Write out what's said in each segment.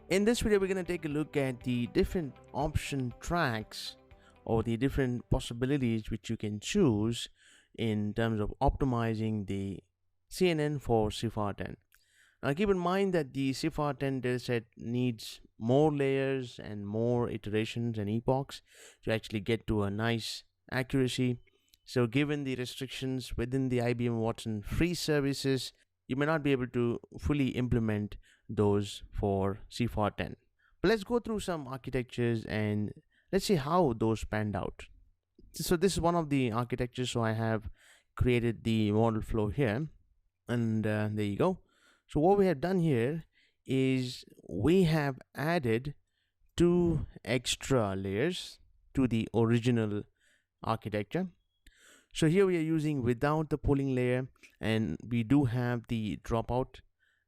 In this video, we're going to take a look at the different option tracks or the different possibilities which you can choose in terms of optimizing the CNN for CIFAR 10. Now keep in mind that the CIFAR 10 dataset needs more layers and more iterations and epochs to actually get to a nice accuracy. So given the restrictions within the IBM Watson free services, you may not be able to fully implement those for CIFAR 10. But let's go through some architectures and let's see how those panned out. So this is one of the architectures. So I have created the model flow here, and there you go. So what we have done here is we have added two extra layers to the original architecture. So here we are using without the pooling layer, and we do have the dropout,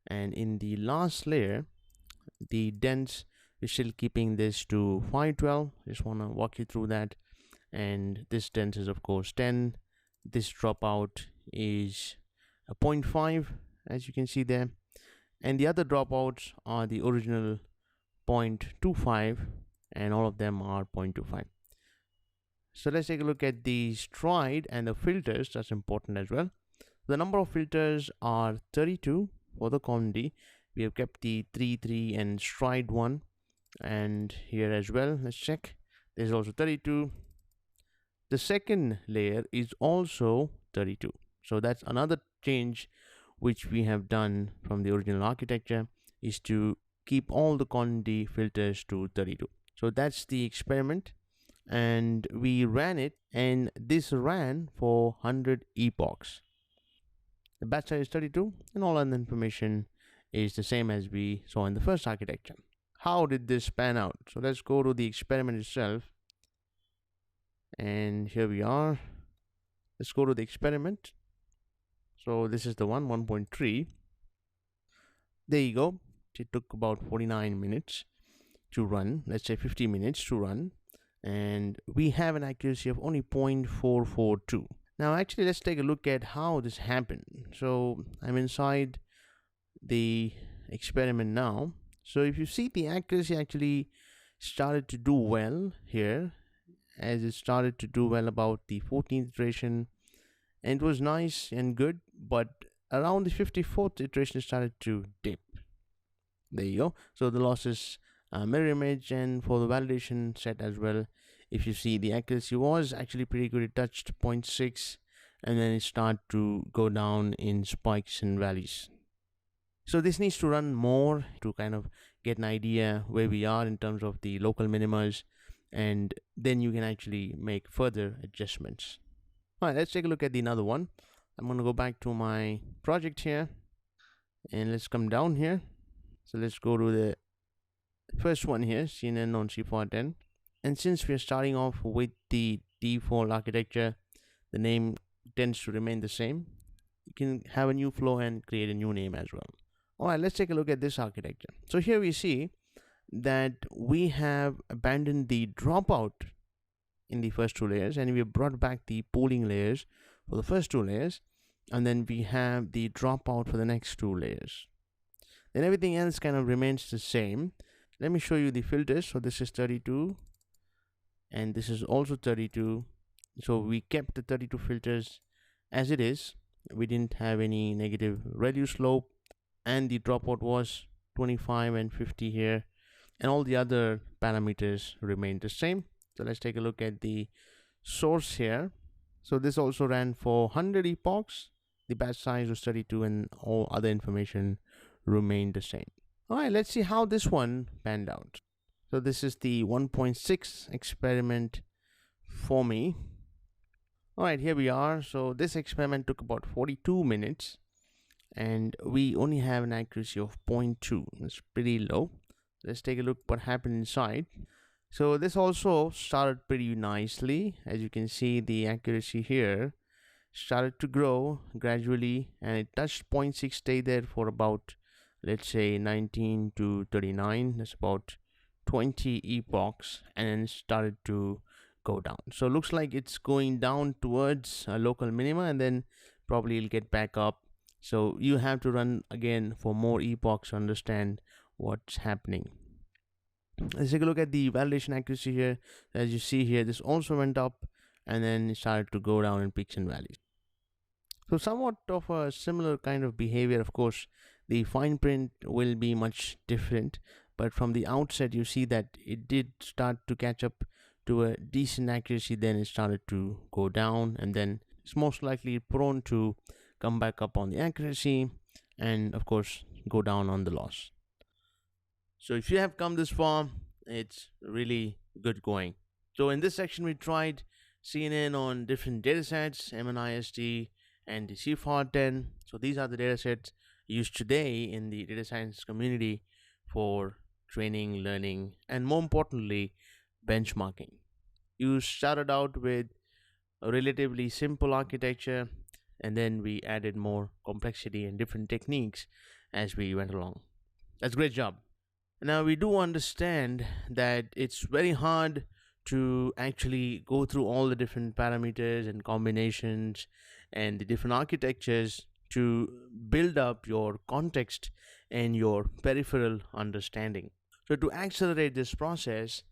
and in the last layer the dense, we're still keeping this to 512. Just want to walk you through that. And this dense is of course 10. This dropout is a 0.5, as you can see there, and the other dropouts are the original 0.25, and all of them are 0.25. So let's take a look at the stride and the filters. That's important as well. The number of filters are 32 for the column D. We have kept the 3, 3 and stride 1, and here as well, let's check, there's also 32. The second layer is also 32. So that's another change which we have done from the original architecture, is to keep all the column D filters to 32. So that's the experiment, and we ran it, and this ran for 100 epochs. The batch size is 32, and all other information is the same as we saw in the first architecture. How did this pan out? So let's go to the experiment itself, and here we are. Let's go to the experiment. So this is the 1.3. There you go. It took about 49 minutes to run, let's say 50 minutes to run, and we have an accuracy of only 0.442. Now actually let's take a look at how this happened. So I'm inside the experiment now. So if you see, the accuracy actually started to do well here, as it started to do well about the 14th iteration, and it was nice and good, but around the 54th iteration it started to dip. There you go. So the losses mirror image, and for the validation set as well, if you see, the accuracy was actually pretty good. It touched 0.6, and then it started to go down in spikes and valleys. So this needs to run more to kind of get an idea where we are in terms of the local minimas, and then you can actually make further adjustments. All right, let's take a look at the another one. I'm going to go back to my project here, and let's come down here. So let's go to the first one here, CNN on CIFAR 10. And since we are starting off with the default architecture, the name tends to remain the same. You can have a new flow and create a new name as well. All right, let's take a look at this architecture. So here we see that we have abandoned the dropout in the first two layers, and we have brought back the pooling layers for the first two layers, and then we have the dropout for the next two layers. Then everything else kind of remains the same. Let me show you the filters. So this is 32, and this is also 32. So we kept the 32 filters as it is. We didn't have any negative ReLU slope, and the dropout was 25 and 50 here, and all the other parameters remained the same. So let's take a look at the source here. So this also ran for 100 epochs. The batch size was 32, and all other information remained the same. All right, let's see how this one panned out. So this is the 1.6 experiment for me. All right, here we are. So this experiment took about 42 minutes, and we only have an accuracy of 0.2. It's pretty low. Let's take a look what happened inside. So this also started pretty nicely. As you can see, the accuracy here started to grow gradually, and it touched 0.6, stayed there for about, let's say, 19 to 39. That's about 20 epochs, and then started to go down. So it looks like it's going down towards a local minima, and then probably it'll get back up. So you have to run again for more epochs to understand what's happening. Let's take a look at the validation accuracy here. As you see here, this also went up and then it started to go down in peaks and valleys. So somewhat of a similar kind of behavior. Of course, the fine print will be much different, but from the outset you see that it did start to catch up to a decent accuracy, then it started to go down, and then it's most likely prone to come back up on the accuracy and of course go down on the loss. So if you have come this far, it's really good going. So in this section, we tried CNN on different datasets, MNIST and the CIFAR 10. So these are the datasets used today in the data science community for training, learning, and more importantly, benchmarking. You started out with a relatively simple architecture, and then we added more complexity and different techniques as we went along. That's a great job. Now, we do understand that it's very hard to actually go through all the different parameters and combinations and the different architectures to build up your context and your peripheral understanding. So, to accelerate this process,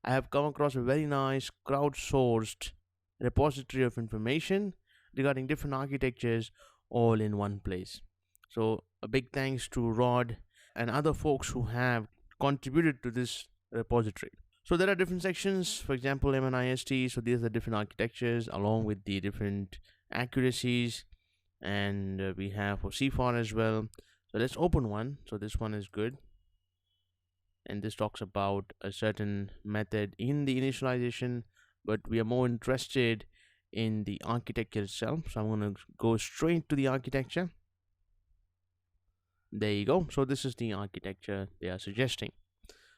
I have come across a very nice crowdsourced repository of information regarding different architectures all in one place. So, a big thanks to Rod and other folks who have contributed to this repository. So there are different sections, for example, MNIST. So these are different architectures along with the different accuracies, and we have for CIFAR as well. So let's open one. So this one is good, and this talks about a certain method in the initialization, but we are more interested in the architecture itself. So I'm going to go straight to the architecture. There you go. So this is the architecture they are suggesting.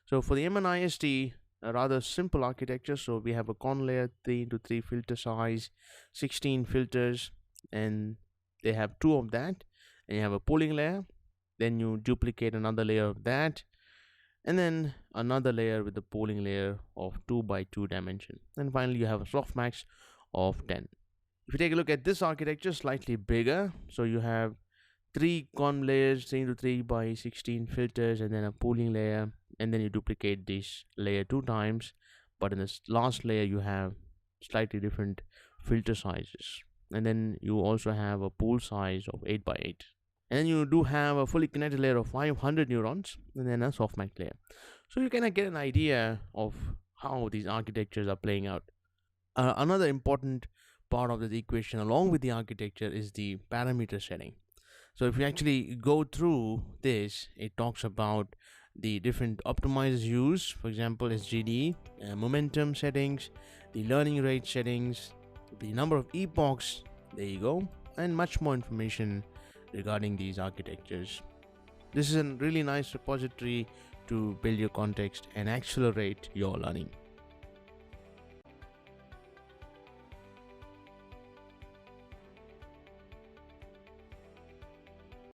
So for the MNIST, a rather simple architecture. So we have a con layer, 3x3 filter size, 16 filters, and they have two of that. And you have a pooling layer, then you duplicate another layer of that, and then another layer with the pooling layer of 2x2 dimension. And finally you have a softmax of 10. If you take a look at this architecture, slightly bigger. So you have three con layers, 3x3 by 16 filters, and then a pooling layer, and then you duplicate this layer 2 times, but in this last layer you have slightly different filter sizes, and then you also have a pool size of 8x8, and then you do have a fully connected layer of 500 neurons, and then a softmax layer. So you kind of get an idea of how these architectures are playing out. Another important part of the equation along with the architecture is the parameter setting. So if you actually go through this, it talks about the different optimizers used, for example, SGD, momentum settings, the learning rate settings, the number of epochs, there you go, and much more information regarding these architectures. This is a really nice repository to build your context and accelerate your learning.